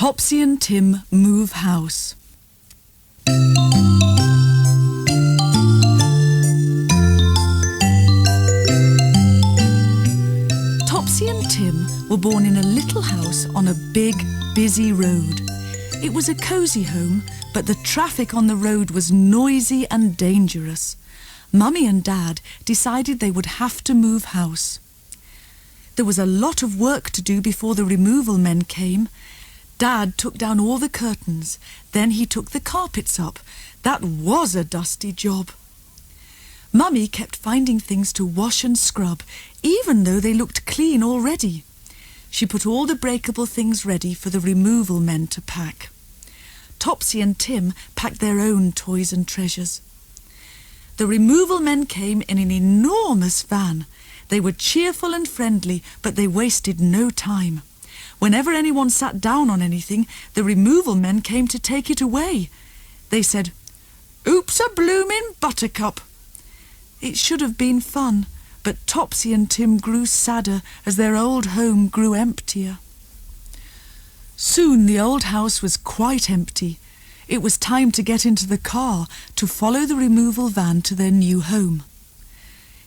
Topsy and Tim move house. Topsy and Tim were born in a little house on a big, busy road. It was a cosy home, but the traffic on the road was noisy and dangerous. Mummy and Dad decided they would have to move house. There was a lot of work to do before the removal men came. Dad took down all the curtains, then he took the carpets up. That was a dusty job. Mummy kept finding things to wash and scrub, even though they looked clean already. She put all the breakable things ready for the removal men to pack. Topsy and Tim packed their own toys and treasures. The removal men came in an enormous van. They were cheerful and friendly, but they wasted no time. Whenever anyone sat down on anything, the removal men came to take it away. They said, "Oops a bloomin' buttercup." It should have been fun, but Topsy and Tim grew sadder as their old home grew emptier. Soon the old house was quite empty. It was time to get into the car to follow the removal van to their new home.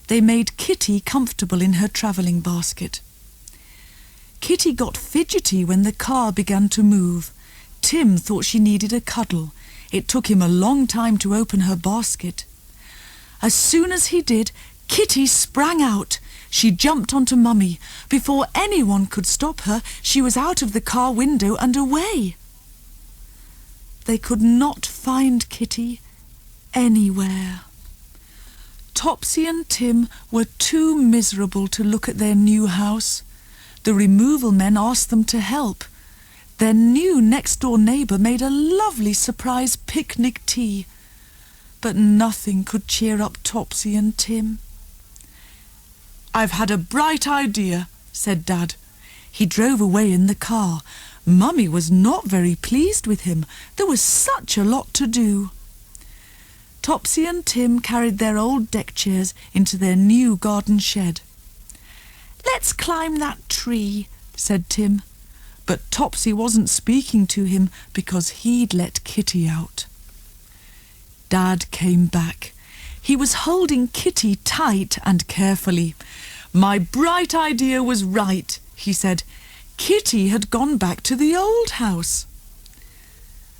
They made Kitty comfortable in her travelling basket. Kitty got fidgety when the car began to move. Tim thought she needed a cuddle. It took him a long time to open her basket. As soon as he did, Kitty sprang out. She jumped onto Mummy. Before anyone could stop her, she was out of the car window and away. They could not find Kitty anywhere. Topsy and Tim were too miserable to look at their new house. The removal men asked them to help. Their new next-door neighbour made a lovely surprise picnic tea. But nothing could cheer up Topsy and Tim. "I've had a bright idea," said Dad. He drove away in the car. Mummy was not very pleased with him. There was such a lot to do. Topsy and Tim carried their old deck chairs into their new garden shed. "Let's climb that tree," said Tim. But Topsy wasn't speaking to him because he'd let Kitty out. Dad came back. He was holding Kitty tight and carefully. "My bright idea was right," he said. Kitty had gone back to the old house.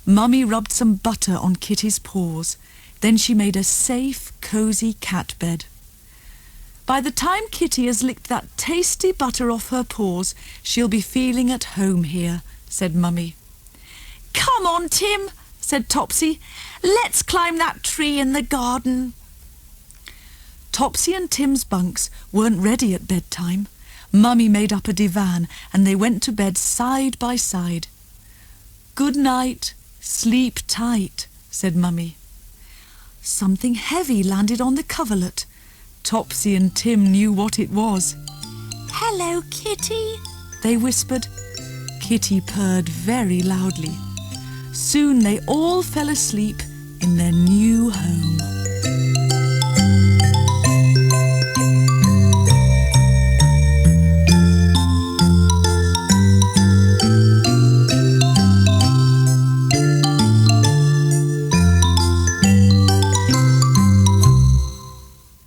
Mummy rubbed some butter on Kitty's paws. Then she made a safe, cosy cat bed. "By the time Kitty has licked that tasty butter off her paws, she'll be feeling at home here," said Mummy. "Come on, Tim," said Topsy. "Let's climb that tree in the garden." Topsy and Tim's bunks weren't ready at bedtime. Mummy made up a divan and they went to bed side by side. "Good night, sleep tight," said Mummy. Something heavy landed on the coverlet. Topsy and Tim knew what it was. "Hello, Kitty," they whispered. Kitty purred very loudly. Soon they all fell asleep in their new home.